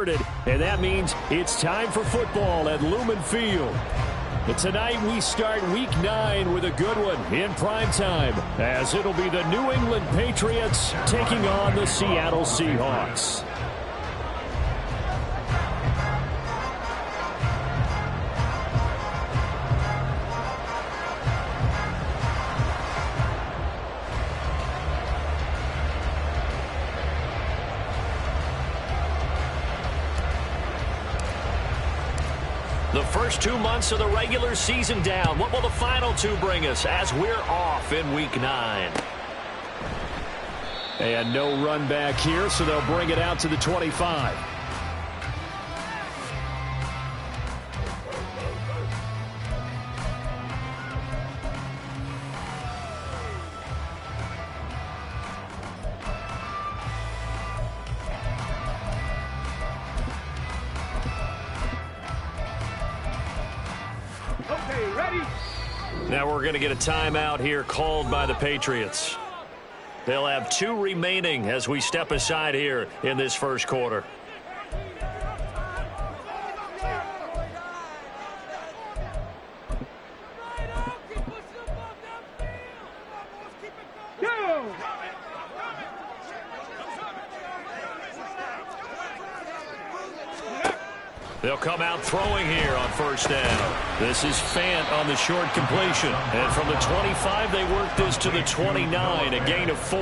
And that means it's time for football at Lumen Field. And tonight we start Week 9 with a good one in prime time, as it'll be the New England Patriots taking on the Seattle Seahawks. The first 2 months of the regular season down. What will the final 2 bring us as we're off in Week 9? And no run back here, so they'll bring it out to the 25. Now we're going to get a timeout here called by the Patriots. They'll have 2 remaining as we step aside here in this first quarter. They'll come out throwing here on first down. This is Fant on the short completion. And from the 25, they work this to the 29, a gain of 4.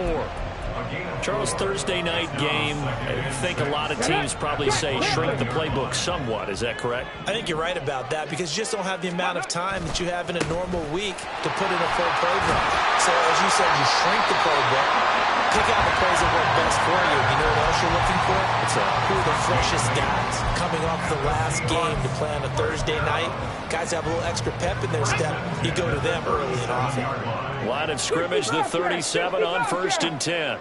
Charles, Thursday night game, I think a lot of teams probably say shrink the playbook somewhat. Is that correct? I think you're right about that because you just don't have the amount of time that you have in a normal week to put in a full program. So as you said, you shrink the playbook, pick out the plays that work best for you. You know what else you're looking for? Who are the freshest guys coming off the last game to play on a Thursday night? Guys have a little extra pep in their step. You go to them early and often. Line of scrimmage, the 37 on first and 10.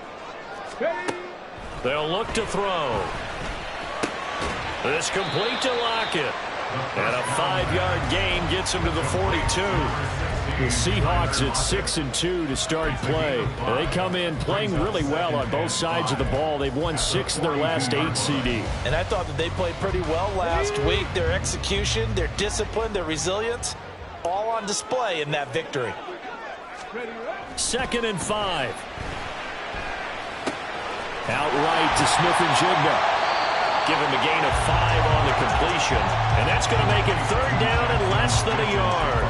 They'll look to throw. This complete to Lockett. And a 5-yard gain gets him to the 42. The Seahawks at 6-2 to start play. They come in playing really well on both sides of the ball. They've won 6 of their last 8 CD. And I thought that they played pretty well last week. Their execution, their discipline, their resilience, all on display in that victory. 2nd and 5. Outright to Smith-Njigba. Give him a gain of 5 on the completion. And that's going to make it 3rd down and less than a yard.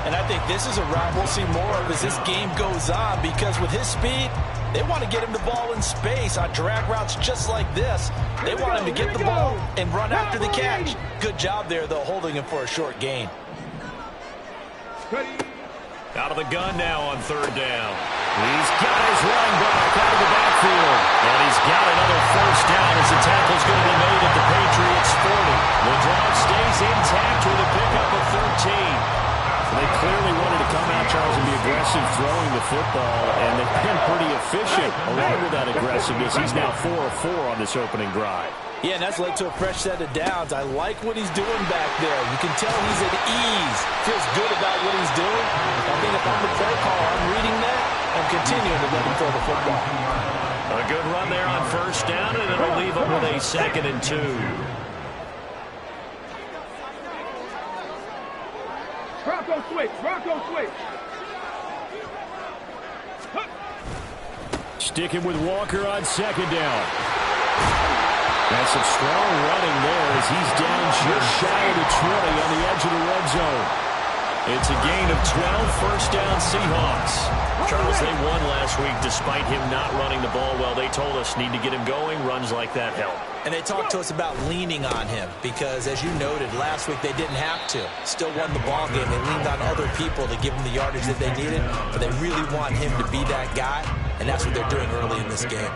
And I think this is a route we'll see more of as this game goes on, because with his speed, they want to get him the ball in space on drag routes just like this. They want him to get the ball and run after the catch. Good job there, though, holding him for a short gain. Out of the gun now on 3rd down. He's got his running back out of the backfield. And he's got another first down as the tackle's going to be made at the Patriots 40. The drive stays intact with a pickup of 13. They clearly wanted to come out, Charles, and be aggressive throwing the football, and they've been pretty efficient along with that aggressiveness. He's now 4 of 4 on this opening drive. Yeah, and that's led to a fresh set of downs. I like what he's doing back there. You can tell he's at ease, feels good about what he's doing. I think if I'm the play caller, I'm reading that and continuing to let him throw the football. A good run there on first down, and it'll leave him with a 2nd and 2. Bronco switch, Bronco switch. Sticking with Walker on 2nd down. And some strong running there as he's down just shy of the 20 on the edge of the red zone. It's a gain of 12, first down Seahawks. Charles, they won last week despite him not running the ball well. They told us need to get him going. Runs like that help. And they talked to us about leaning on him because, as you noted, last week they didn't have to. Still won the ball game. They leaned on other people to give them the yardage that they needed, but they really want him to be that guy, and that's what they're doing early in this game.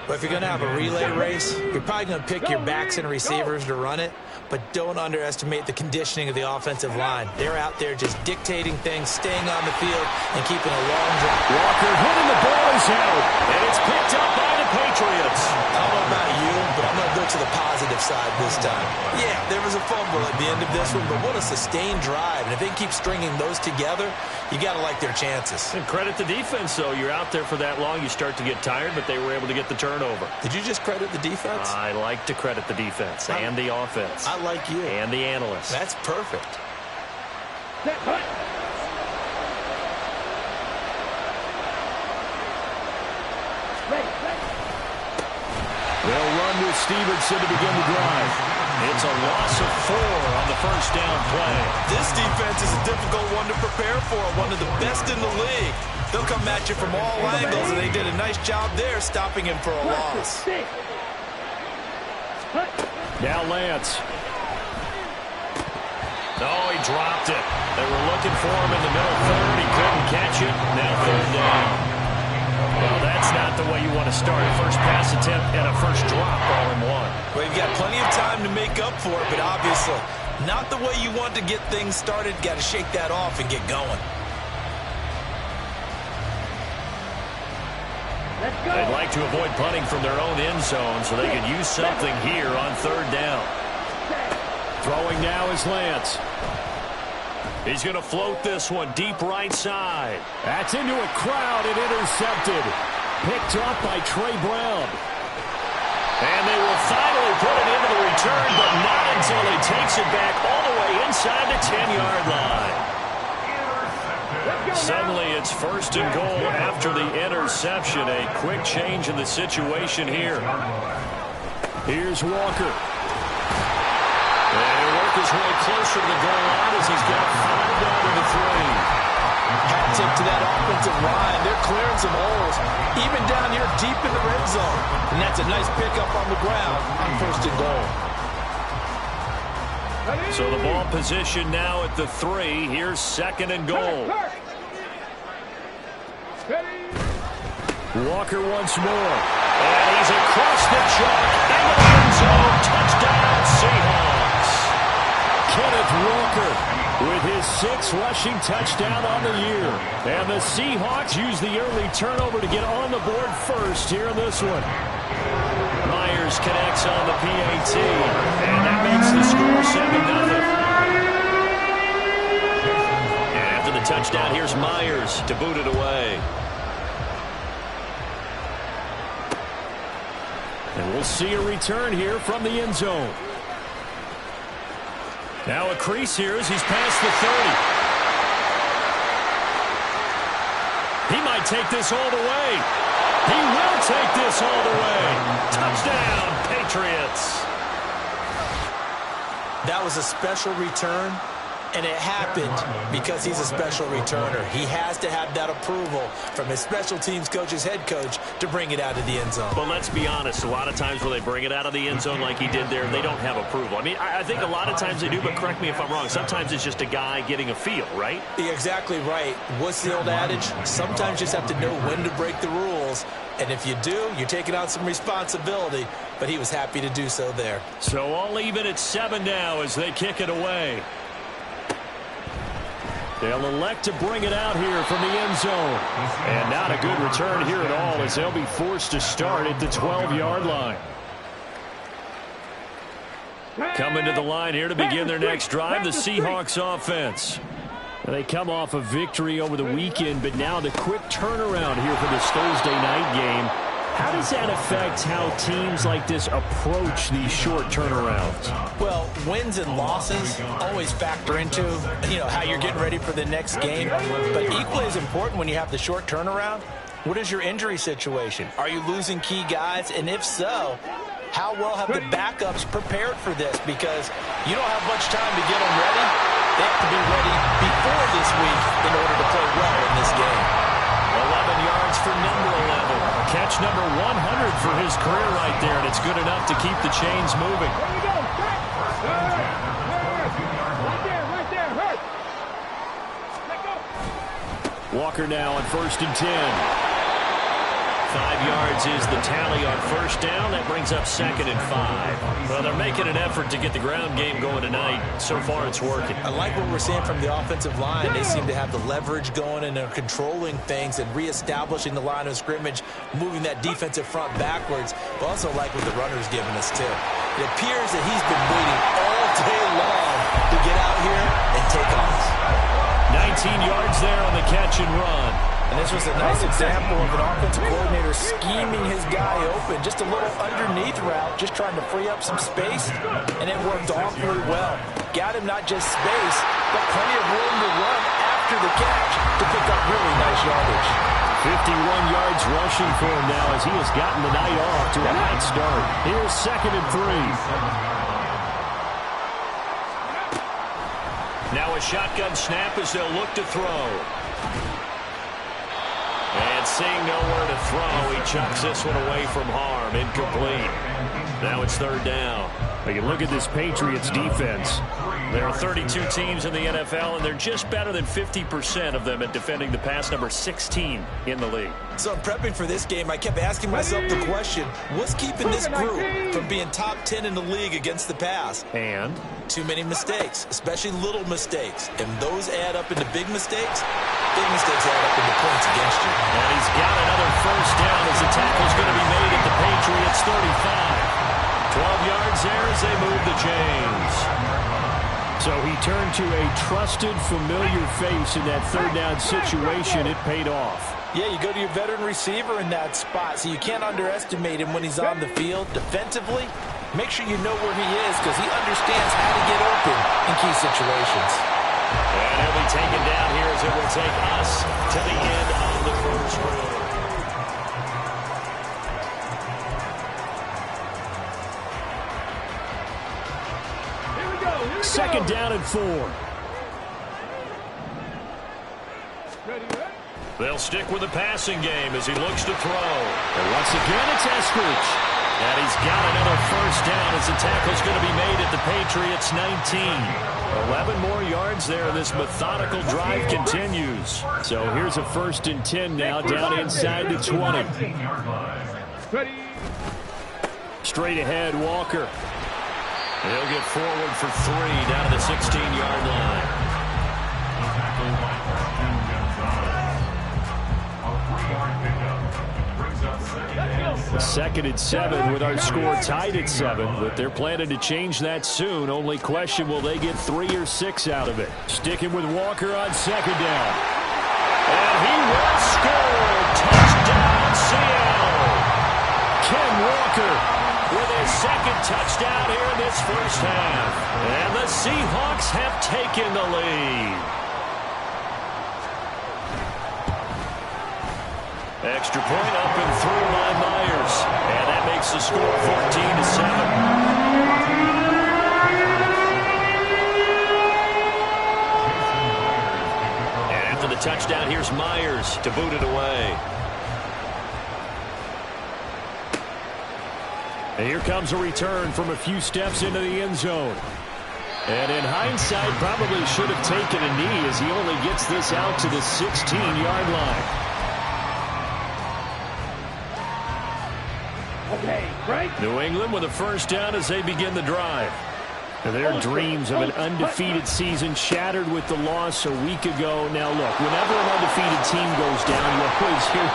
But if you're going to have a relay race, you're probably going to pick your backs and receivers to run it, but don't underestimate the conditioning of the offensive line. They're out there just dictating things, staying on the field, and keeping a long drive. Walker hitting the ball is out, and it's picked up by the Patriots. I don't know about you, but I'm going to go to the positive defensive side this time. Yeah, there was a fumble at the end of this one, but what a sustained drive. And if they keep stringing those together, you got to like their chances. And credit the defense, though. You're out there for that long, you start to get tired, but they were able to get the turnover. Did you just credit the defense? I like to credit the defense and the offense. I like you. And the analysts. That's perfect. Set, hut. Ready, ready. They'll run with Stevenson to begin the drive. It's a loss of 4 on the first down play. This defense is a difficult one to prepare for, one of the best in the league. They'll come at you from all angles, and they did a nice job there stopping him for a loss. Now Lance. No, he dropped it. They were looking for him in the middle third. He couldn't catch it. Now third down. Well, that's not the way you want to start. First pass attempt and a first drop all in one. Well, you've got plenty of time to make up for it, but obviously not the way you want to get things started. Got to shake that off and get going. They'd like to avoid punting from their own end zone so they could use something here on third down. Throwing now is Lance. He's going to float this one deep right side. That's into a crowd and intercepted. Picked up by Trey Brown. And they will finally put it into the return, but not until he takes it back all the way inside the 10-yard line. Suddenly it's first and goal after the interception. A quick change in the situation here. Here's Walker. And he'll work his way closer to the goal line as he's got 5 down to the 3. Hat tip to that offensive line. They're clearing some holes, even down here deep in the red zone. And that's a nice pickup on the ground on first and goal. So the ball position now at the 3. Here's second and goal. Walker once more. And he's across the chalk into the end zone. Touchdown, Seahawks. Kenneth Walker with his 6th rushing touchdown on the year. And the Seahawks use the early turnover to get on the board first here in this one. Myers connects on the PAT. And that makes the score 7-0. And after the touchdown, here's Myers to boot it away. And we'll see a return here from the end zone. Now a crease here as he's past the 30. He might take this all the way. He will take this all the way. Touchdown, Patriots. That was a special return, and it happened because he's a special returner. He has to have that approval from his special teams coach's head coach to bring it out of the end zone. But let's be honest, a lot of times when they bring it out of the end zone like he did there, they don't have approval. I mean, I think a lot of times they do, but correct me if I'm wrong. Sometimes it's just a guy getting a feel, right? You're exactly right. What's the old adage? Sometimes you just have to know when to break the rules. And if you do, you're taking on some responsibility. But he was happy to do so there. So all even at 7 now as they kick it away. They'll elect to bring it out here from the end zone. And not a good return here at all as they'll be forced to start at the 12-yard line. Coming to the line here to begin their next drive, the Seahawks offense. They come off a victory over the weekend, but now the quick turnaround here for this Thursday night game. How does that affect how teams like this approach these short turnarounds? Well, wins and losses always factor into, how you're getting ready for the next game. But equally as important when you have the short turnaround, what is your injury situation? Are you losing key guys? And if so, how well have the backups prepared for this? Because you don't have much time to get them ready. They have to be ready before this week in order to play well in this game. 11 yards for number 11. Catch number 100 for his career right there, and it's good enough to keep the chains moving. There you go. Right there. Hurt. Let go. Walker now on 1st and 10. 5 yards is the tally on first down. That brings up 2nd and 5. Well, they're making an effort to get the ground game going tonight. So far, it's working. I like what we're seeing from the offensive line. They seem to have the leverage going, and they're controlling things and reestablishing the line of scrimmage, moving that defensive front backwards. But also like what the runner's giving us, too. It appears that he's been waiting all day long to get out here and take off. 19 yards there on the catch and run. And this was a nice example of an offensive coordinator scheming his guy open. Just a little underneath route, just trying to free up some space, and it worked awfully well. Got him not just space, but plenty of room to run after the catch to pick up really nice yardage. 51 yards rushing for him now as he has gotten the night off to a hot start. Here's 2nd and 3. Now a shotgun snap as they'll look to throw. And seeing nowhere to throw, he chucks this one away from harm. Incomplete. Now it's 3rd down. But you look at this Patriots defense. There are 32 teams in the NFL, and they're just better than 50% of them at defending the pass, number 16 in the league. So in prepping for this game, I kept asking myself the question, what's keeping this group from being top 10 in the league against the pass? And? Too many mistakes, especially little mistakes. And those add up into big mistakes. Big mistakes add up into points against you. And he's got another 1st down as the tackle's going to be made at the Patriots 35. 12 yards there as they move the chains. So he turned to a trusted, familiar face in that 3rd down situation. It paid off. Yeah, you go to your veteran receiver in that spot, so you can't underestimate him when he's on the field. Defensively, make sure you know where he is because he understands how to get open in key situations. And he'll be taken down here as it will take us to the end of the 1st quarter. Here we go. 2nd down and 4. Ready? They'll stick with the passing game as he looks to throw. And once again, it's Eskridge. And he's got another 1st down as the tackle's going to be made at the Patriots 19. 11 more yards there. This methodical drive continues. So here's a 1st and 10 now down inside the 20. Ready? Straight ahead, Walker. He'll get forward for 3 down to the 16-yard line. 2nd and 7 with our score tied at 7, but they're planning to change that soon. Only question, will they get 3 or 6 out of it? Sticking with Walker on 2nd down. And he will score. Touchdown, Seattle. Ken Walker with his 2nd touchdown here in this 1st half. And the Seahawks have taken the lead. Extra point up and through by Myers. And that makes the score 14-7. And after the touchdown, here's Myers to boot it away. And here comes a return from a few steps into the end zone. And in hindsight, probably should have taken a knee as he only gets this out to the 16-yard line. Okay, right? New England with a 1st down as they begin the drive. And their dreams of an undefeated season shattered with the loss a week ago. Now, look, whenever an undefeated team goes down, you always hear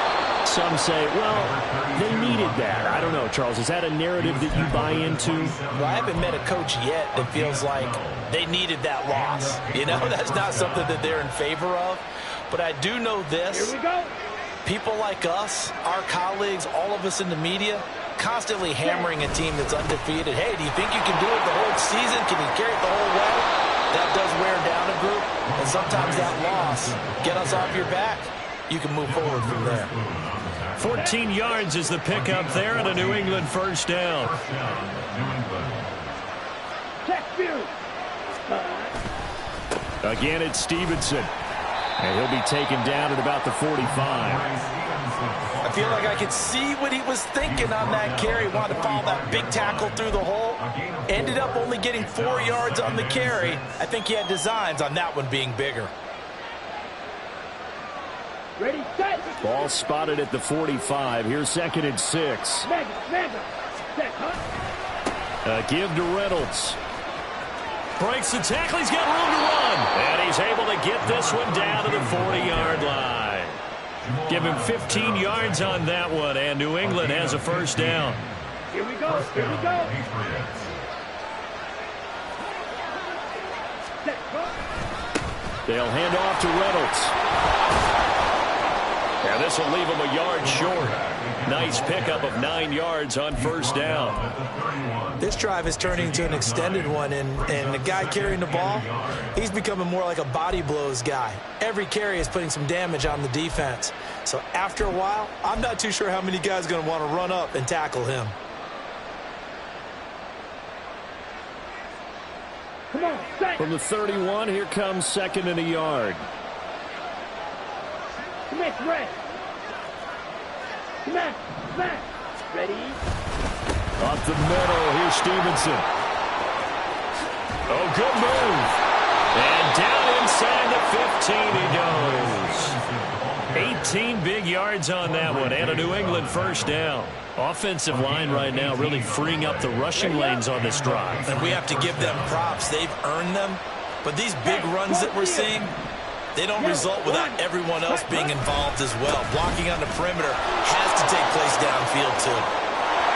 some say, well, they needed that. I don't know, Charles. Is that a narrative that you buy into? Well, I haven't met a coach yet that feels like they needed that loss. You know, that's not something that they're in favor of. But I do know this. Here we go. People like us, our colleagues, all of us in the media, constantly hammering a team that's undefeated. Hey, do you think you can do it the whole season? Can you carry it the whole way? That does wear down a group. And sometimes that loss, get us off your back, you can move forward from there. 14 yards is the pickup there and a New England 1st down. Check view. Again, it's Stevenson. And he'll be taken down at about the 45. I feel like I could see what he was thinking on that carry. Wanted to follow that big tackle through the hole. Ended up only getting 4 yards on the carry. I think he had designs on that one being bigger. Ready, set. Ball spotted at the 45. Here's 2nd and 6. Mega. Set, huh? Give to Reynolds. Breaks the tackle. He's got room to run. And he's able to get this one down to the 40-yard line. Give him 15 yards on that one, and New England has a 1st down. Here we go. Here we go. They'll hand off to Reynolds. And this will leave him a yard short. Nice pickup of 9 yards on first down. This drive is turning into an extended one, and the guy carrying the ball, he's becoming more like a body blows guy. Every carry is putting some damage on the defense. So after a while, I'm not too sure how many guys are going to want to run up and tackle him. Come on, set. From the 31, here comes 2nd and a yard. Smith, red. Smash, smash. Ready? Up the middle, here's Stevenson. Oh, good move. And down inside the 15 he goes. 18 big yards on that one, and a New England first down. Offensive line right now really freeing up the rushing lanes on this drive. And we have to give them props. They've earned them. But these big runs that we're seeing, they don't result without everyone else being involved as well. Blocking on the perimeter has to take place downfield, too.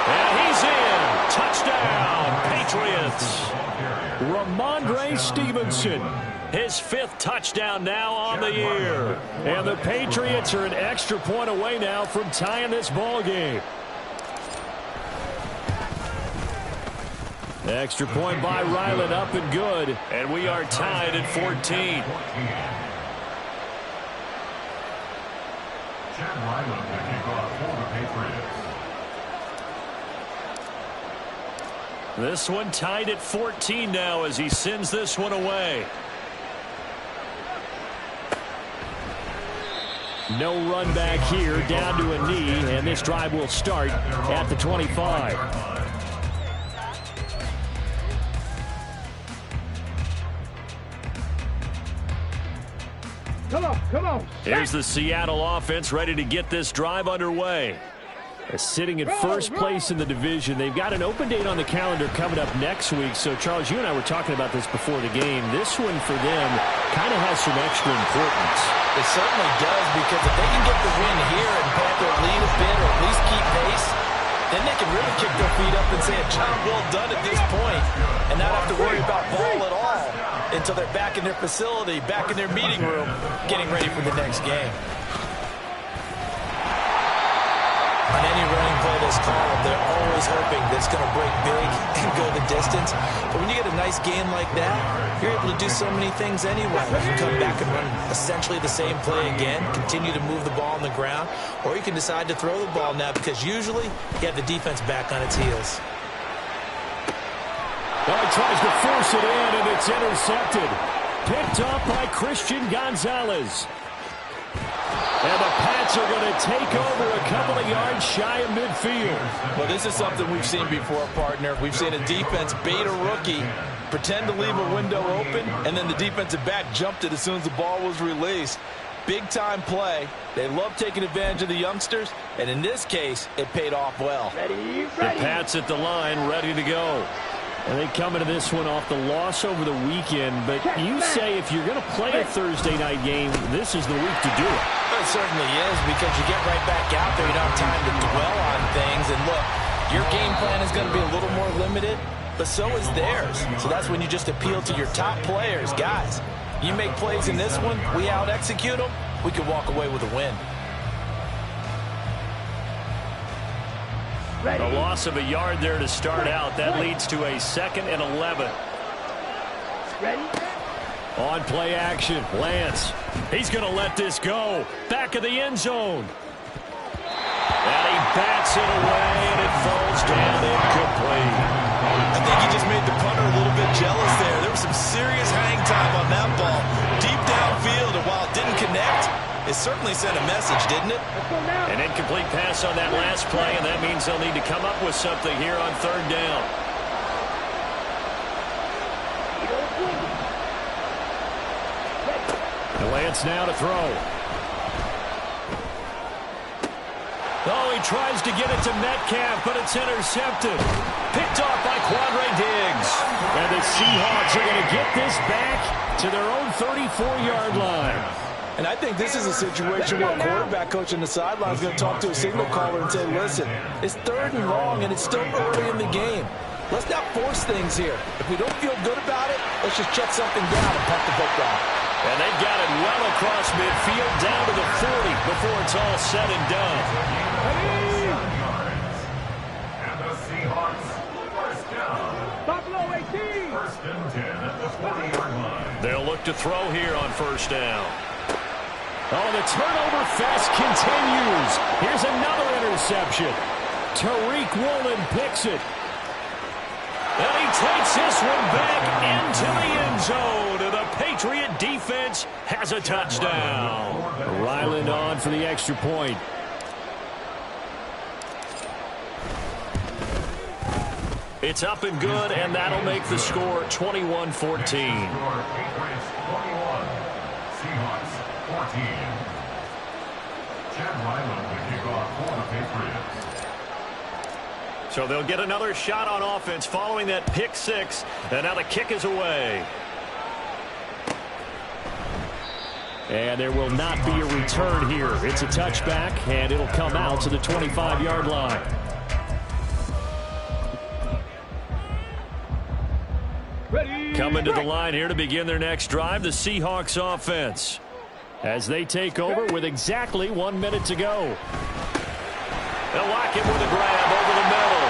And he's in. Touchdown, Patriots. Ramondre Stevenson. His 5th touchdown now on the year. And the Patriots are an extra point away now from tying this ball game. Extra point by Ryland, up and good. And we are tied at 14. Chad Ryland to kick off for the Patriots. This one tied at 14 now as he sends this one away. No run back here, down to a knee, and this drive will start at the 25. Come on, come on. Here's the Seattle offense ready to get this drive underway. Sitting in first place in the division. They've got an open date on the calendar coming up next week. So, Charles, you and I were talking about this before the game. This one for them kind of has some extra importance. It certainly does, because if they can get the win here and put their lead a bit or at least keep pace, then they can really kick their feet up and say a job well done at this point and not have to worry about ball at all until they're back in their facility, back in their meeting room, getting ready for the next game. On any running play that's called, they're always hoping that it's going to break big and go the distance. But when you get a nice game like that, you're able to do so many things anyway. You can come back and run essentially the same play again, continue to move the ball on the ground, or you can decide to throw the ball now because usually you have the defense back on its heels. Well, he tries to force it in, and it's intercepted. Picked up by Christian Gonzalez. And the Pats are going to take over a couple of yards shy of midfield. Well, this is something we've seen before, partner. We've seen a defense bait a rookie, pretend to leave a window open, and then the defensive back jumped it as soon as the ball was released. Big-time play. They love taking advantage of the youngsters, and in this case, it paid off well. Ready, The Pats at the line, ready to go. And they come into this one off the loss over the weekend. But you say if you're going to play a Thursday night game, this is the week to do it. It certainly is, because you get right back out there. You don't have time to dwell on things. And look, your game plan is going to be a little more limited, but so is theirs. So that's when you just appeal to your top players. Guys, you make plays in this one, we out-execute them, we can walk away with a win. A loss of a yard there to start out. That leads to a 2nd and 11. Ready? On play action, Lance. He's going to let this go. Back of the end zone. And he bats it away, and it falls down incomplete. I think he just made the punter a little bit jealous there. There was some serious hang time on that ball. Deep downfield, and while it didn't connect, it certainly sent a message, didn't it? An incomplete pass on that last play, and that means they'll need to come up with something here on 3rd down. And Lance now to throw. Oh, he tries to get it to Metcalf, but it's intercepted. Picked off by Quandre Diggs. And the Seahawks are going to get this back to their own 34-yard line. And I think this is a situation where a quarterback coach on the sideline is going to talk to a signal caller and say, listen, it's 3rd and long, and it's still early in the game. Let's not force things here. If we don't feel good about it, let's just check something down and punt the football. And they've got it well across midfield down to the 40 before it's all said and done. And the Seahawks, first down. Buffalo 18. First and 10 at the 20-yard line. They'll look to throw here on first down. Oh, the turnover fest continues. Here's another interception. Tariq Woolen picks it. And he takes this one back into the end zone. And the Patriot defense has a touchdown. Ryland on for the extra point. It's up and good, and that'll make the score 21-14. Patriots 21, Seahawks 14. Chad Ryland to kick off for the Patriots. So they'll get another shot on offense following that pick six, and now the kick is away. And there will not be a return here. It's a touchback, and it'll come out to the 25-yard line. Coming to the line here to begin their next drive, the Seahawks offense, as they take over with exactly 1 minute to go. They'll lock him with a grab over the middle.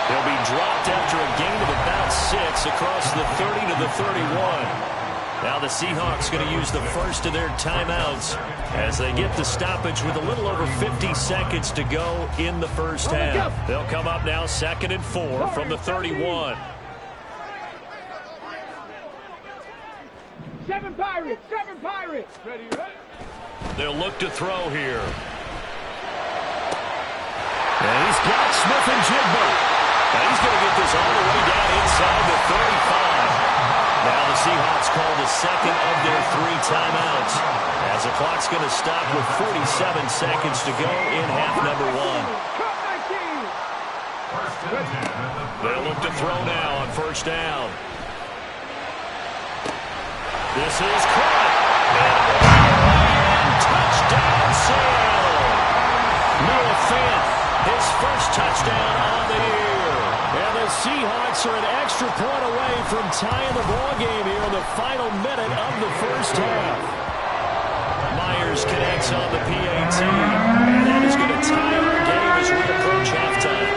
He'll be dropped after a gain of about 6 across the 30 to the 31. Now the Seahawks going to use the first of their timeouts as they get the stoppage with a little over 50 seconds to go in the first half. They'll come up now 2nd and 4 from the 31. 7 Pirates. 7 Pirates. Ready, ready. They'll look to throw here. And he's got Smith and Jigba. And he's going to get this all the way down inside the 35. Now the Seahawks call the second of their 3 timeouts, as the clock's going to stop with 47 seconds to go in half number 1. They'll look to throw now on first down. This is caught. And touchdown Seattle. Noah Fant, his first touchdown on the year. And the Seahawks are an extra point away from tying the ball game here in the final minute of the first half. Myers connects on the PAT. And that is going to tie our game as we approach halftime.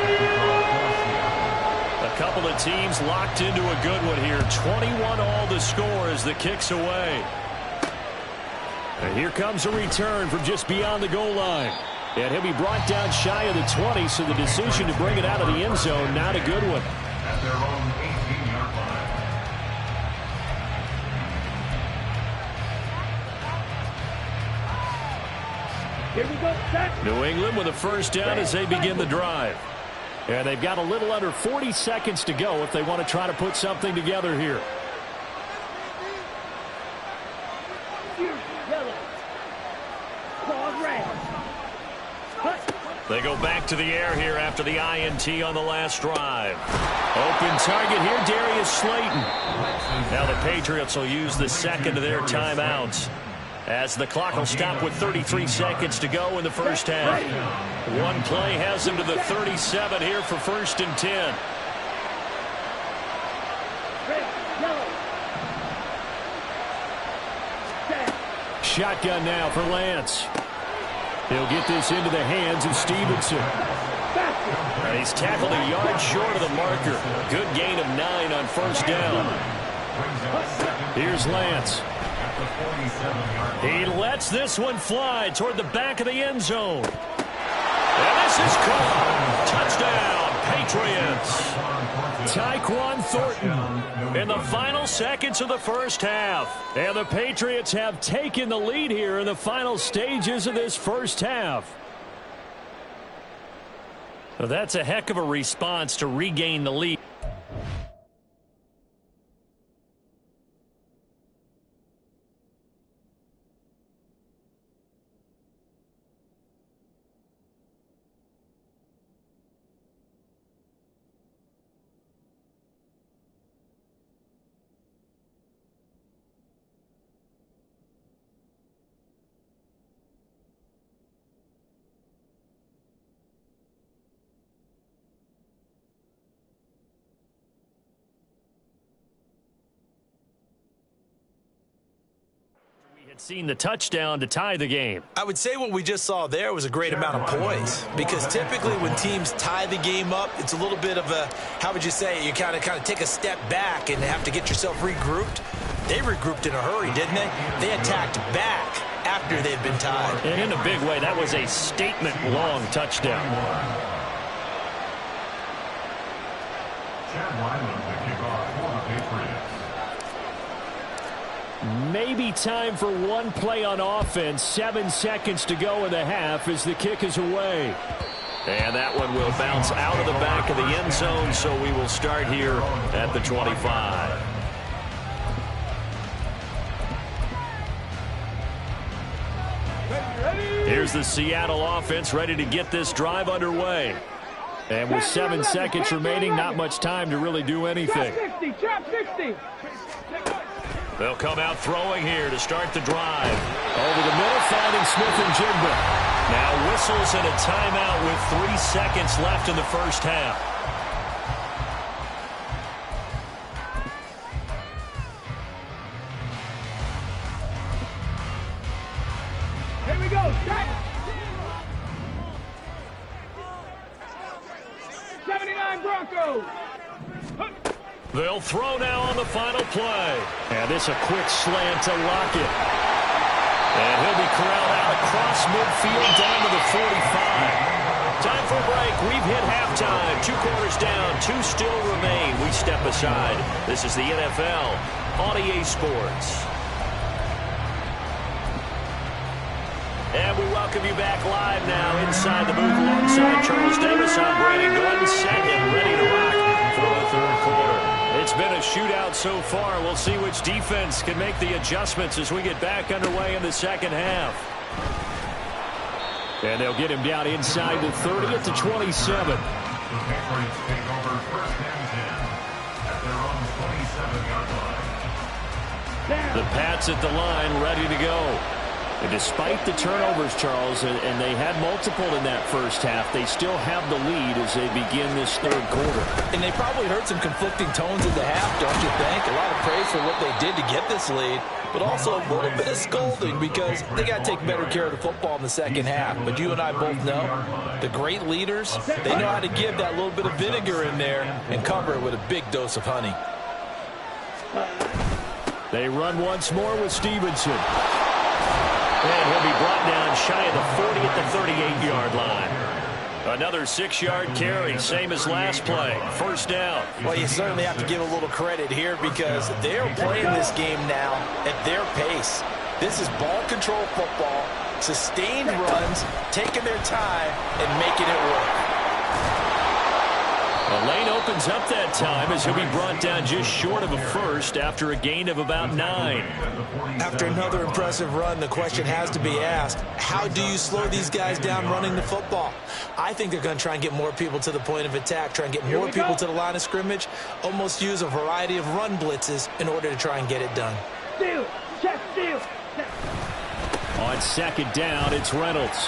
A couple of teams locked into a good one here. 21 all the score as the kick's away. And here comes a return from just beyond the goal line. And he'll be brought down shy of the 20, so the decision to bring it out of the end zone, not a good one. At their own 18-yard line. Here we go. Set. New England with a first down as they begin the drive. And they've got a little under 40 seconds to go if they want to try to put something together here. Yellow. Pause red. They go back to the air here after the INT on the last drive. Open target here, Darius Slayton. Now the Patriots will use the second of their timeouts, as the clock will stop with 33 seconds to go in the first half. One play has them to the 37 here for 1st and 10. Shotgun now for Lance. He'll get this into the hands of Stevenson. And he's tackled a yard short of the marker. Good gain of 9 on first down. Here's Lance. He lets this one fly toward the back of the end zone. And this is caught. Touchdown, Patriots. Tyquan Thornton in the final seconds of the first half. And the Patriots have taken the lead here in the final stages of this first half. Well, that's a heck of a response to regain the lead. Seen the touchdown to tie the game. I would say what we just saw there was a great amount of poise, because typically when teams tie the game up, it's a little bit of a, how would you say, you kind of take a step back and have to get yourself regrouped. They regrouped in a hurry, didn't they? They attacked back after they'd been tied. And in a big way, that was a statement-long touchdown. Chad Wyland to kick off for the Patriots. Maybe time for one play on offense. 7 seconds to go in the half as the kick is away. And that one will bounce out of the back of the end zone, so we will start here at the 25. Here's the Seattle offense ready to get this drive underway. And with 7 seconds remaining, not much time to really do anything. Trap 60. They'll come out throwing here to start the drive. Over the middle, finding Smith-Njigba. Now whistles and a timeout with 3 seconds left in the first half. Here we go. 79 Broncos. They'll throw now on the final play. And this a quick slant to Lockett. And he'll be corralled out across midfield down to the 45. Time for a break. We've hit halftime. 2 quarters down. 2 still remain. We step aside. This is the NFL on EA Sports. And we welcome you back live now inside the booth alongside Charles Davis. I'm Brandon Gordon, set and ready to rock for the third quarter. It's been a shootout so far. We'll see which defense can make the adjustments as we get back underway in the second half. And they'll get him down inside the 30 at the 27. The Patriots take over first and 10 at their own 27-yard line. The Pats at the line ready to go. And despite the turnovers, Charles, and they had multiple in that first half, they still have the lead as they begin this third quarter. And they probably heard some conflicting tones in the half, don't you think? A lot of praise for what they did to get this lead, but also a little bit of scolding because they got to take better care of the football in the second half. But you and I both know the great leaders, they know how to give that little bit of vinegar in there and cover it with a big dose of honey. They run once more with Stevenson. And he'll be brought down shy of the 40 at the 38-yard line. Another 6-yard carry, same as last play. First down. Well, you certainly have to give a little credit here because they're playing this game now at their pace. This is ball control football, sustained runs, taking their time, and making it work. The lane opens up that time as he'll be brought down just short of a first after a gain of about 9. After another impressive run, the question has to be asked, how do you slow these guys down running the football? I think they're going to try and get more people to the point of attack, try and get more people to the line of scrimmage, almost use a variety of run blitzes in order to try and get it done. Steal. Check steal. On second down, it's Reynolds.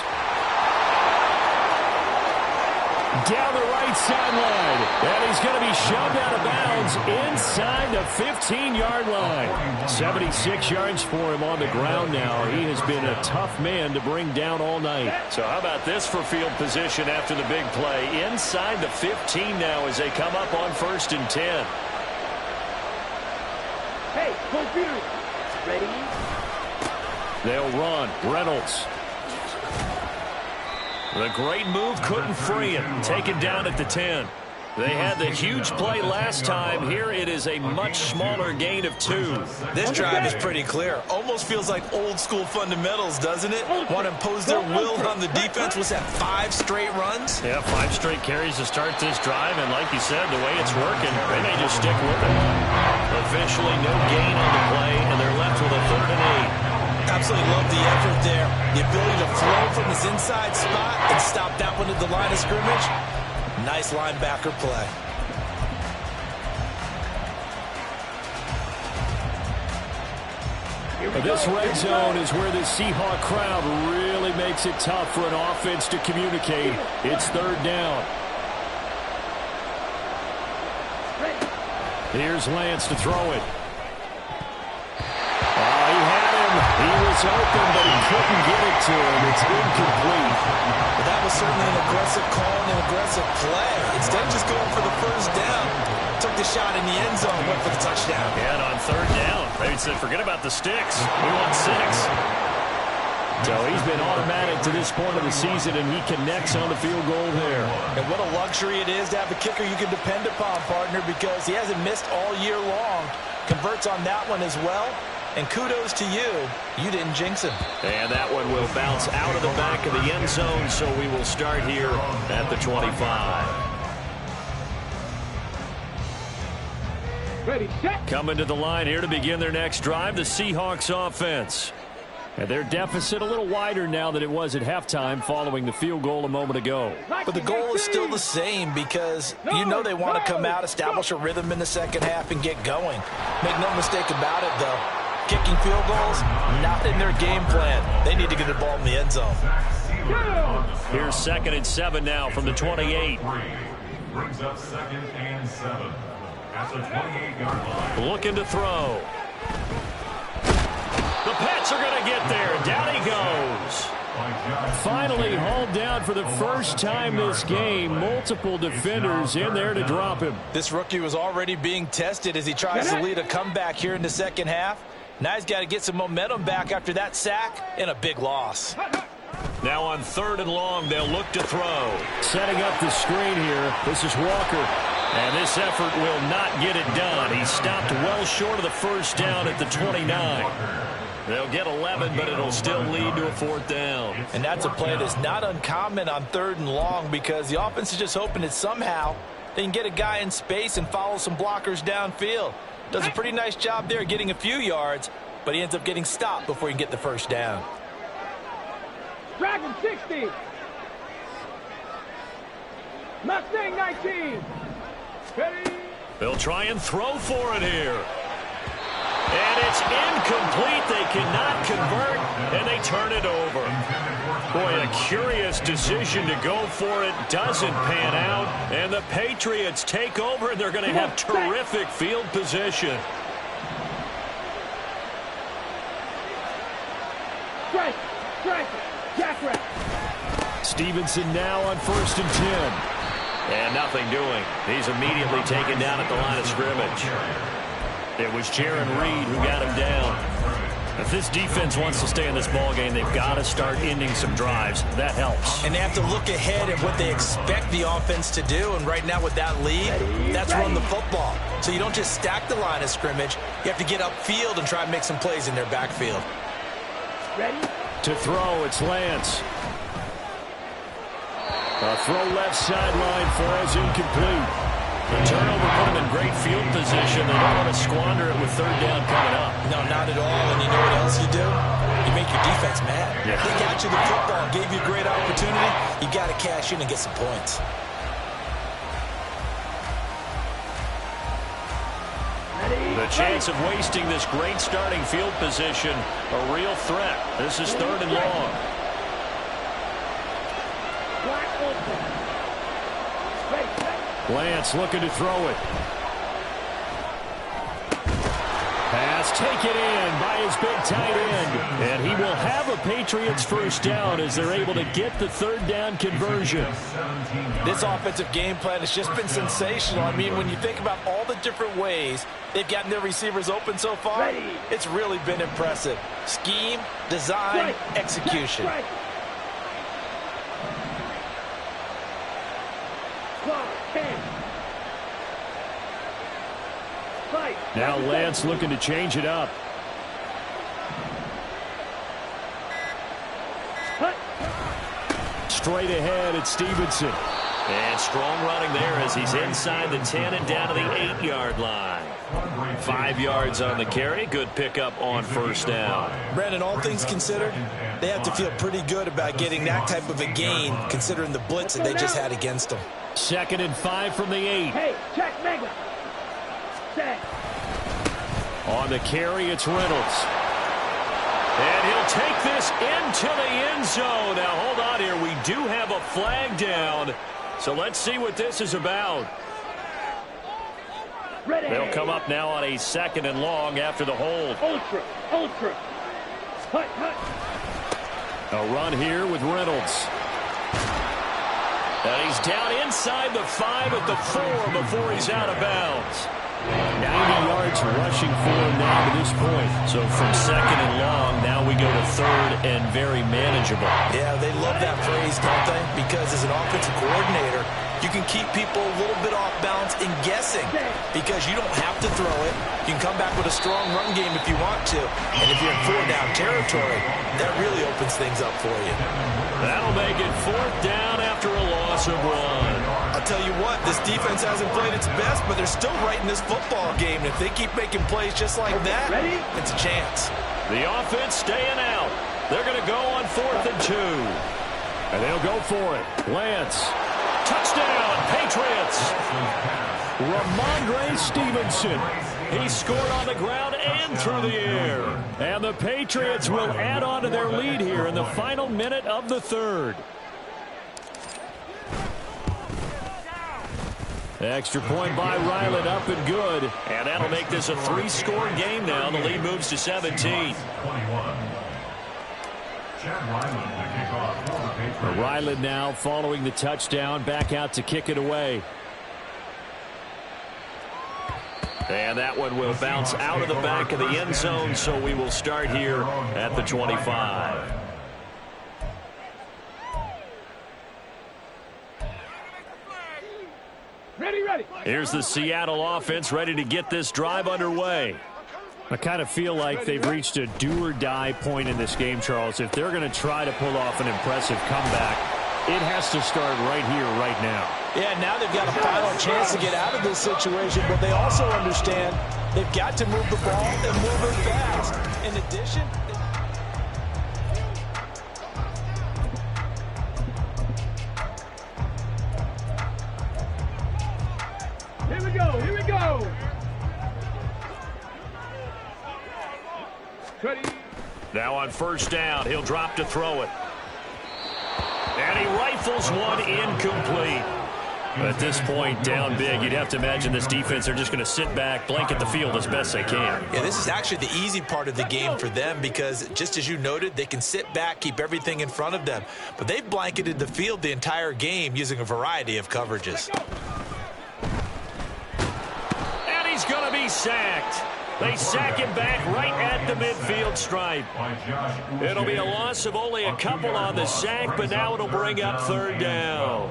Down the right sideline. And he's going to be shoved out of bounds inside the 15-yard line. 76 yards for him on the ground now. He has been a tough man to bring down all night. So how about this for field position after the big play? Inside the 15 now as they come up on 1st and 10. Hey, computer. Ready? They'll run. Reynolds. The great move couldn't free him. Taken down at the 10. They had the huge play last time. Here it is a much smaller gain of 2. This drive is pretty clear. Almost feels like old school fundamentals, doesn't it? Want to impose their will on the defense. Was that 5 straight runs? Yeah, 5 straight carries to start this drive. And like you said, the way it's working, they may just stick with it. Officially no gain on the play, and they're left with a 3rd and 8. Absolutely love the effort there. The ability to flow from his inside spot and stop that one at the line of scrimmage. Nice linebacker play. This red zone is where the Seahawk crowd really makes it tough for an offense to communicate. It's 3rd down. Here's Lance to throw it. He had it. him. He was open, but he couldn't get it to him. It's incomplete. But that was certainly an aggressive call and an aggressive play. Instead of just going for the first down, took the shot in the end zone, went for the touchdown. And on third down, they said, forget about the sticks. We want 6. So he's been automatic to this point of the season, and he connects on the field goal there. And what a luxury it is to have a kicker you can depend upon, partner, because he hasn't missed all year long. Converts on that one as well. And kudos to you. You didn't jinx him. And that one will bounce out of the back of the end zone, so we will start here at the 25. Ready, set. Coming to the line here to begin their next drive, the Seahawks offense. And their deficit a little wider now than it was at halftime following the field goal a moment ago. But the goal is still the same because you know they want to come out, establish a rhythm in the second half, and get going. Make no mistake about it, though. Kicking field goals, not in their game plan. They need to get the ball in the end zone. Here's 2nd and 7 now from the 28. Brings up 2nd and 7 at the 28-yard line. Looking to throw. The Pats are going to get there. Down he goes. Finally hauled down for the first time this game. Multiple defenders in there to drop him. This rookie was already being tested as he tries to lead a comeback here in the second half. Now he's got to get some momentum back after that sack and a big loss. Now on 3rd and long, they'll look to throw. Setting up the screen here. This is Walker. And this effort will not get it done. He stopped well short of the first down at the 29. They'll get 11, but it'll still lead to a 4th down. And that's a play that's not uncommon on 3rd and long because the offense is just hoping that somehow they can get a guy in space and follow some blockers downfield. Does a pretty nice job there getting a few yards, but he ends up getting stopped before he can get the first down. Dragon 60. Mustang 19. Ready. They'll try and throw for it here. And it's incomplete. They cannot convert, and they turn it over. Boy, a curious decision to go for it. Doesn't pan out, and the Patriots take over, and they're going to have terrific field position. Strike. Strike. Jackrabbit. Stevenson now on 1st and 10. And nothing doing. He's immediately taken down at the line of scrimmage. It was Jaron Reed who got him down. If this defense wants to stay in this ballgame, they've got to start ending some drives. That helps. And they have to look ahead at what they expect the offense to do. And right now with that lead, that's run the football. So you don't just stack the line of scrimmage. You have to get upfield and try and make some plays in their backfield. Ready. To throw, it's Lance. A throw left sideline falls incomplete. The turnover put them in great field position. They don't want to squander it with 3rd down coming up. No, not at all. And you know what else you do? You make your defense mad. Yeah. They got you the football, gave you a great opportunity. You got to cash in and get some points. The chance of wasting this great starting field position, a real threat. This is 3rd and long. Black open. Ready. Lance looking to throw it. Pass taken in by his big tight end. And he will have a Patriots first down as they're able to get the 3rd down conversion. This offensive game plan has just been sensational. I mean, when you think about all the different ways they've gotten their receivers open so far, it's really been impressive. Scheme, design, execution. Strike. Clock 10. Fight. Now Lance looking to change it up. Hut. Straight ahead at Stevenson. And strong running there as he's inside the 10 and down to the 8-yard line. 5 yards on the carry. Good pickup on first down. Brandon, all things considered, they have to feel pretty good about getting that type of a gain considering the blitz that they just had against them. 2nd and 5 from the 8. Hey, check mega. Set. On the carry, it's Reynolds. And he'll take this into the end zone. Now, hold on here. We do have a flag down. So let's see what this is about. Ready. They'll come up now on a 2nd and long after the hold. Ultra. Ultra. A run here with Reynolds. And he's down inside the 5 at the 4 before he's out of bounds. 90 yards rushing for him now to this point. So from second and long, now we go to third and very manageable. Yeah, they love that phrase, don't they? Because as an offensive coordinator, you can keep people a little bit off balance and guessing because you don't have to throw it. You can come back with a strong run game if you want to. And if you're in 4-down territory, that really opens things up for you. That'll make it 4th down after a loss of 1. I'll tell you what, this defense hasn't played its best, but they're still right in this football game. And if they keep making plays just like that, it's a chance. The offense staying out. They're going to go on 4th and 2. And they'll go for it. Lance. Touchdown, Patriots. Ramondre Stevenson. He scored on the ground and through the air. And the Patriots will add on to their lead here in the final minute of the 3rd. Extra point by Ryland, up and good. And that'll make this a 3-score game now. The lead moves to 17. Ryland now following the touchdown, back out to kick it away. And that one will bounce out of the back of the end zone, so we will start here at the 25. Ready. Here's the Seattle offense ready to get this drive underway. I kind of feel like they've reached a do-or-die point in this game, Charles. If they're going to try to pull off an impressive comeback, it has to start right here, right now. Yeah, now they've got a final chance to get out of this situation, but they also understand they've got to move the ball and move it fast. In addition, Here we go. Ready. Now on 1st down, he'll drop to throw it. And he rifles one incomplete. At this point, down big, you'd have to imagine this defense, they're just going to sit back, blanket the field as best they can. Yeah, this is actually the easy part of the game for them because, just as you noted, they can sit back, keep everything in front of them. But they've blanketed the field the entire game using a variety of coverages. And he's going to be sacked. They sack him back right at the midfield stripe. It'll be a loss of only a couple on the sack, but now it'll bring up 3rd down.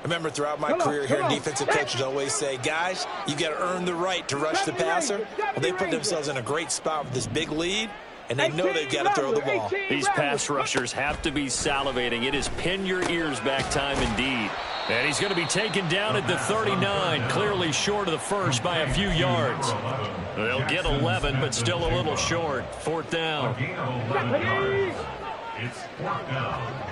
Remember, throughout my career here, defensive coaches always say, guys, you got to earn the right to rush the passer. Well, they put themselves in a great spot with this big lead, and they know they've got to throw the ball. These pass rushers have to be salivating. It is pin your ears back time indeed. And he's going to be taken down at the 39, clearly short of the first by a few yards. They'll get 11, but still a little short. 4th down. It's 4th down.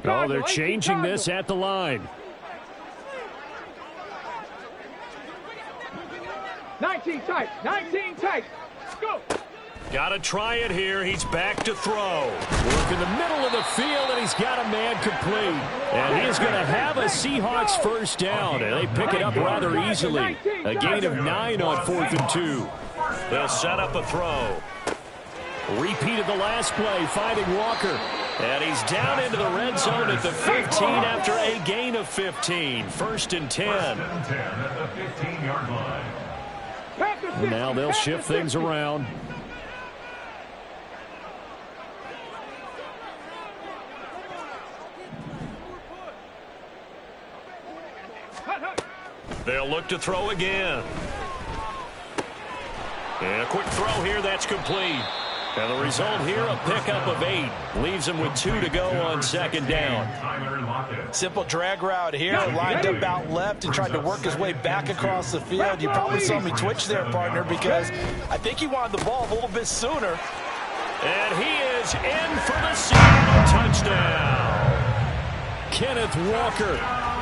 Oh, they're changing this at the line. 19 tight. Go. Got to try it here. He's back to throw. Work in the middle of the field, and he's got a man complete. And he's going to have a Seahawks 1st down, and they pick it up rather easily. A gain of 9 on 4th and 2. They'll set up a throw. Repeated the last play, finding Walker. And he's down into the red zone at the 15 after a gain of 15. 1st and 10. 1st and 10 at the 15-yard line. And now they'll shift things around. They'll look to throw again. And a quick throw here, that's complete. And the result here, a pickup of 8. Leaves him with 2 to go on 2nd down. Simple drag route here, lined up out left and tried to work his way back across the field. You probably saw me twitch there, partner, because I think he wanted the ball a little bit sooner. And he is in for the Seattle touchdown. Kenneth Walker,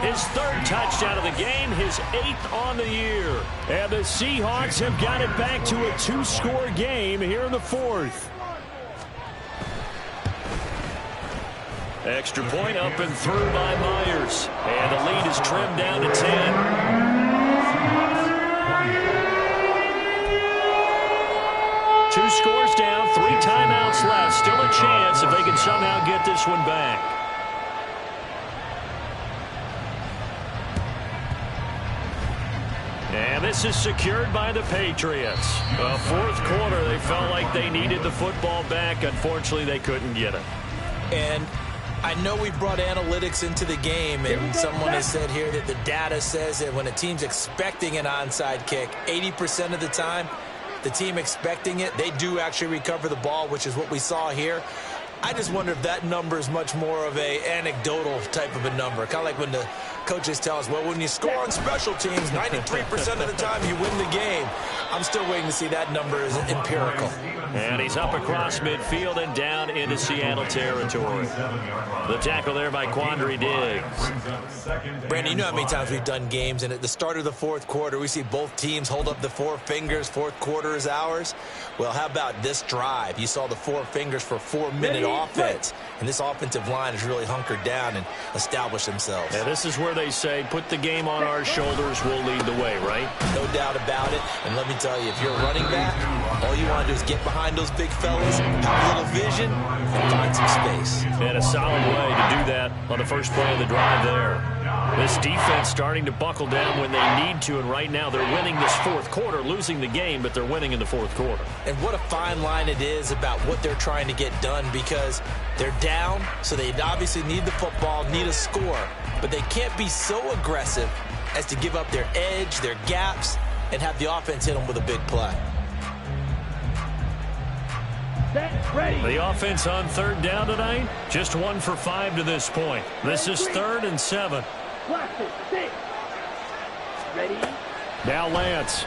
his 3rd touchdown of the game, his 8th on the year. And the Seahawks have got it back to a 2-score game here in the 4th. Extra point up and through by Myers. And the lead is trimmed down to 10. Two scores down, 3 timeouts left. Still a chance if they can somehow get this one back. And this is secured by the Patriots. Fourth quarter, they felt like they needed the football back. Unfortunately, they couldn't get it. And I know we brought analytics into the game, and someone has said here that the data says that when a team's expecting an onside kick, 80% of the time, the team expecting it, they do actually recover the ball, which is what we saw here. I just wonder if that number is much more of a anecdotal type of a number. Kind of like when the coaches tell us, well, when you score on special teams, 93% of the time you win the game. I'm still waiting to see that number is empirical. And he's up across midfield and down into Seattle territory. The tackle there by Quandre Diggs. Brandon, you know how many times we've done games, and at the start of the fourth quarter, we see both teams hold up the 4 fingers, fourth quarter is ours. Well, how about this drive? You saw the 4 fingers for 4-minute offense, and this offensive line has really hunkered down and established themselves. Yeah, this is where they say, put the game on our shoulders, we'll lead the way, right? No doubt about it. And let me tell you, if you're a running back, all you want to do is get behind those big fellas, have a little vision, and find some space. And a solid way to do that on the first play of the drive there. This defense starting to buckle down when they need to, and right now they're winning this fourth quarter, losing the game, but they're winning in the fourth quarter. And what a fine line it is about what they're trying to get done, because they're down, so they obviously need the football, need a score, but they can't be so aggressive as to give up their edge, their gaps, and have the offense hit them with a big play. Set, ready. The offense on third down tonight, just 1 for 5 to this point. This is 3rd and 7. Practice, 6. Ready. Now Lance.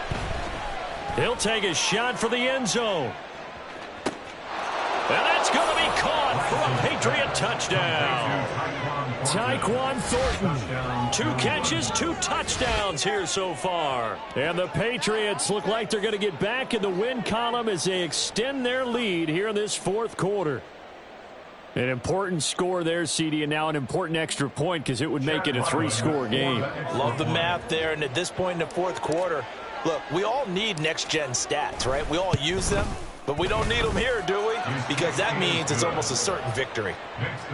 He'll take a shot for the end zone. And that's going to be caught for a Patriot touchdown. Tyquan Thornton, 2 catches, 2 touchdowns here so far. And the Patriots look like they're going to get back in the win column as they extend their lead here in this fourth quarter. An important score there, CD, and now an important extra point because it would make it a 3-score game. Love the math there, and at this point in the fourth quarter, look, we all need next-gen stats, right? We all use them. But we don't need them here, do we? Because that means it's almost a certain victory.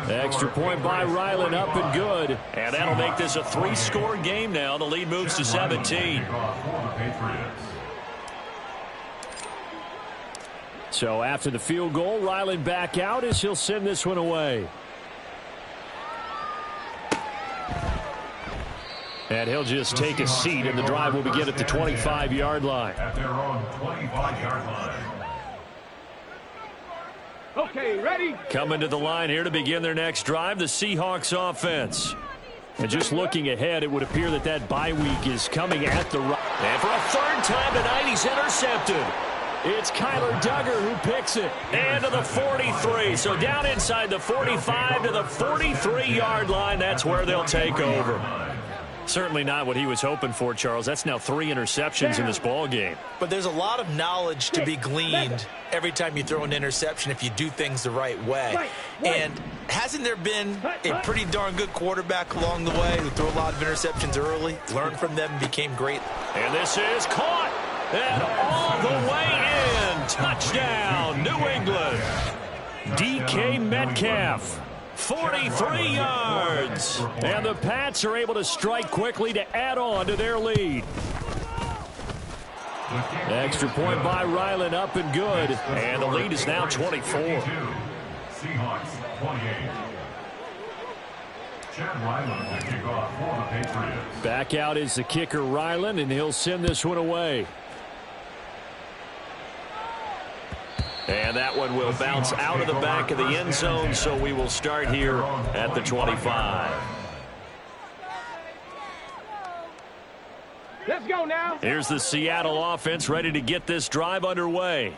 Extra point by Ryland, up and good. And that'll make this a 3-score game now. The lead moves to 17. So after the field goal, Ryland back out as he'll send this one away. And he'll just take a seat, and the drive will begin at the 25-yard line. At their own 25-yard line. Okay, ready. Coming to the line here to begin their next drive, the Seahawks offense. And just looking ahead, it would appear that that bye week is coming at the right. And for a 3rd time tonight, he's intercepted. It's Kyler Duggar who picks it. And to the 43. So down inside the 45 to the 43-yard line. That's where they'll take over. Certainly not what he was hoping for, Charles. That's now 3 interceptions in this ball game. But there's a lot of knowledge to be gleaned every time you throw an interception if you do things the right way. And hasn't there been a pretty darn good quarterback along the way who threw a lot of interceptions early, learned from them, and became great? And this is caught. And all the way in. Touchdown, New England. DK Metcalf. 43 yards. And the Pats are able to strike quickly to add on to their lead. Extra point by Ryland, up and good. And the lead is now 24. Seahawks 28. Chad Ryland to kick off for the Patriots. Back out is the kicker Ryland, and he'll send this one away. And that one will bounce out of the back of the end zone, so we will start here at the 25. Let's go now. Here's the Seattle offense ready to get this drive underway.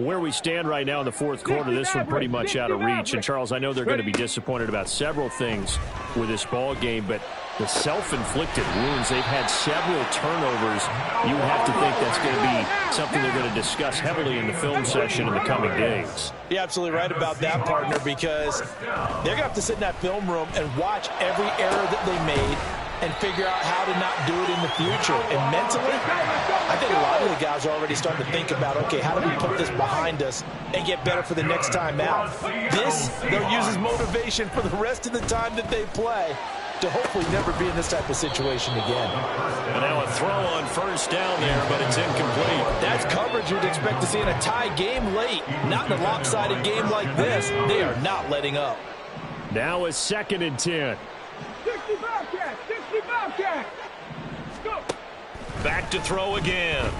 Where we stand right now in the fourth quarter, this one pretty much out of reach. And, Charles, I know they're going to be disappointed about several things with this ball game, but the self-inflicted wounds, they've had several turnovers. You have to think that's going to be something they're going to discuss heavily in the film session in the coming days. You're absolutely right about that, partner, because they're going to have to sit in that film room and watch every error that they made and figure out how to not do it in the future. And mentally, I think a lot of the guys are already starting to think about, okay, how do we put this behind us and get better for the next time out? This, they'll use as motivation for the rest of the time that they play to hopefully never be in this type of situation again. And now a throw on first down there, but it's incomplete. That's coverage you'd expect to see in a tie game late. Not in a lopsided game like this. They are not letting up. Now a 2nd and 10. 60 Bobcats! 60 Bobcats! Go! Back to throw again.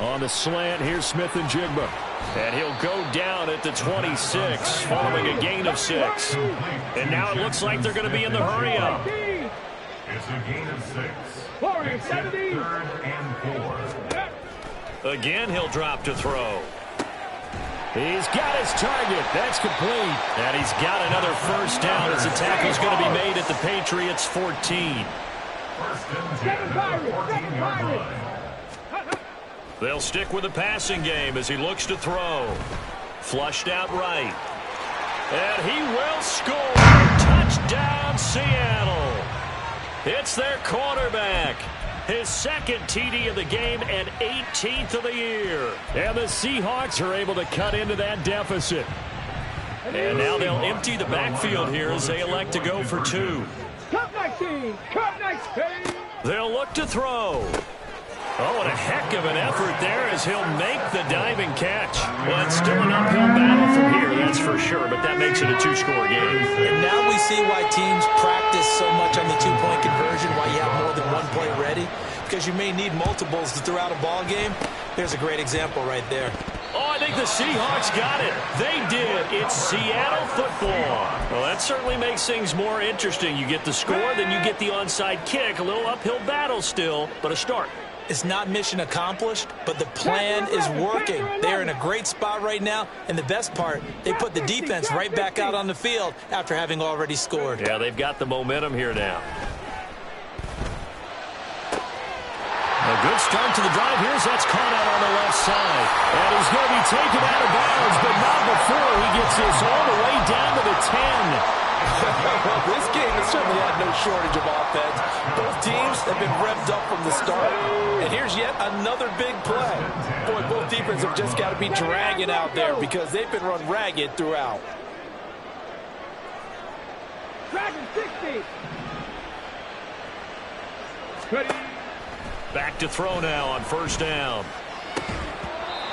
On the slant, here's Smith and Jigba. And he'll go down at the 26, following a gain of 6. And now it looks like they're going to be in the hurry-up. It's a gain of 6. Warriors, 70. 3rd and 4. Again, he'll drop to throw. He's got his target. That's complete. And he's got another first down as the tackle's going to be made at the Patriots' 14. 1st and 10 at the 14-yard line. They'll stick with the passing game as he looks to throw. Flushed out right. And he will score. Touchdown, Seattle. It's their quarterback. His 2nd TD of the game and 18th of the year. And the Seahawks are able to cut into that deficit. And now they'll empty the backfield here as they elect to go for 2. Cup 19! Cup 19! They'll look to throw. Oh, and a heck of an effort there as he'll make the diving catch. Well, it's still an uphill battle from here, that's for sure, but that makes it a 2-score game. And now we see why teams practice so much on the 2-point conversion, why you have more than one play ready, because you may need multiples to throw out a ball game. There's a great example right there. Oh, I think the Seahawks got it. They did. It's Seattle football. Well, that certainly makes things more interesting. You get the score, then you get the onside kick. A little uphill battle still, but a start. It's not mission accomplished, but the plan is working. They're in a great spot right now, and the best part, they put the defense right back out on the field after having already scored. Yeah, they've got the momentum here now. A good start to the drive. Here's that's caught out on the left side. And he's going to be taken out of bounds, but not before he gets this all the way down to the 10. This game has certainly had no shortage of offense. Both teams have been revved up from the start. And here's yet another big play. Boy, both defenses have just got to be dragging out there because they've been run ragged throughout. Dragon 60! Ready? Back to throw now on first down.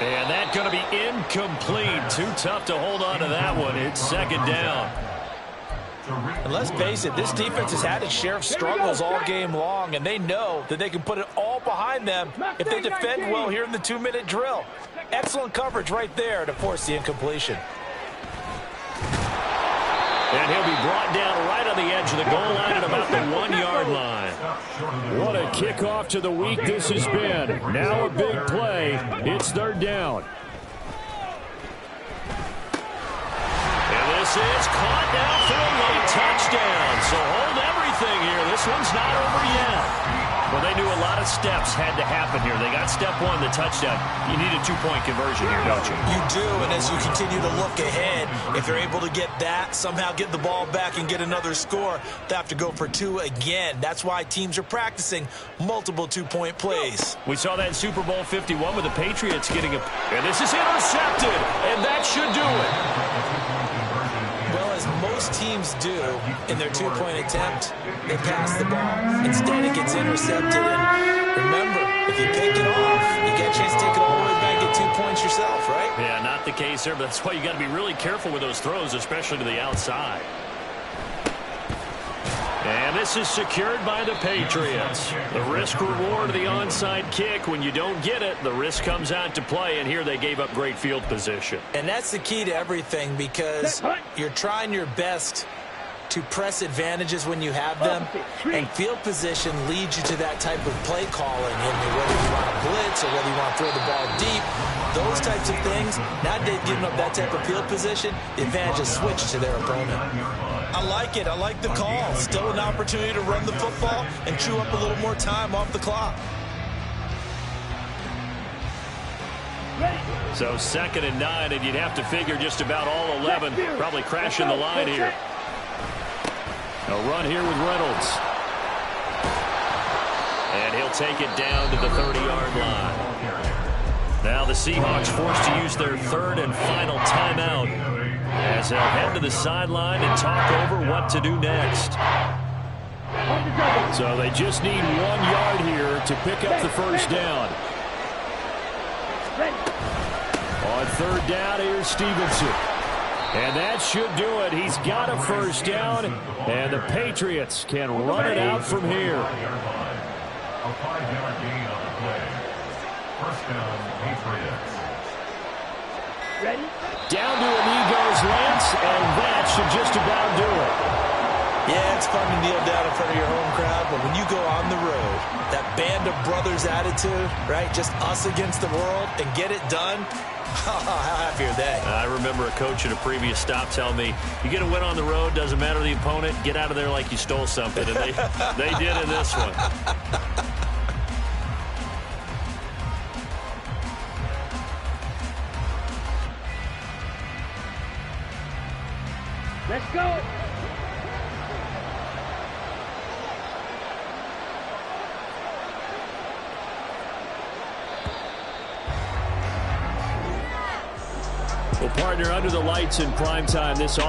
And that's going to be incomplete. Too tough to hold on to that one. It's 2nd down. And let's face it, this defense has had its share of struggles all game long, and they know that they can put it all behind them if they defend well here in the 2-minute drill. Excellent coverage right there to force the incompletion. And he'll be brought down right on the edge of the goal line at about the 1-yard line. What a kickoff to the week this has been. Now a big play. It's 3rd down. This is caught now for a late touchdown. So hold everything here. This one's not over yet. Well, they knew a lot of steps had to happen here. They got step 1, the touchdown. You need a 2-point conversion here, don't you? You do, and as you continue to look ahead, if they're able to get that, somehow get the ball back and get another score, they have to go for 2 again. That's why teams are practicing multiple 2-point plays. We saw that in Super Bowl 51 with the Patriots getting a... And this is intercepted, and that should do it. Well, as most teams do in their 2-point attempt, they pass the ball. Instead, it gets intercepted. And remember, if you pick it off, you get a chance to take it all the way back and get 2 points yourself, right? Yeah, not the case there, but that's why you got to be really careful with those throws, especially to the outside. And this is secured by the Patriots. The risk-reward of the onside kick. When you don't get it, the risk comes out to play, and here they gave up great field position. And that's the key to everything because you're trying your best to press advantages when you have them, and field position leads you to that type of play calling. And whether you want to blitz or whether you want to throw the ball deep, those types of things, now they've given up that type of field position, the advantage is switched to their opponent. I like it. I like the call. Still an opportunity to run the football and chew up a little more time off the clock. So 2nd and 9, and you'd have to figure just about all 11 probably crashing the line here. A run here with Reynolds. And he'll take it down to the 30-yard line. Now the Seahawks forced to use their 3rd and final timeout as they'll head to the sideline and talk over what to do next. So they just need 1 yard here to pick up the first down. On 3rd down, here's Stevenson. And that should do it. He's got a first down, and the Patriots can run it out from here. A 5-yard gain on the play. First down, Patriots. Ready? Down to a knee goes Lance, and that should just about do it. Yeah, it's fun to kneel down in front of your home crowd, but when you go on the road, that band of brothers attitude, right, just us against the world, and get it done, how happy are they? I remember a coach at a previous stop telling me, you get a win on the road, doesn't matter the opponent, get out of there like you stole something. And they did in this one. Let's go. Well, partner, under the lights in primetime, this offense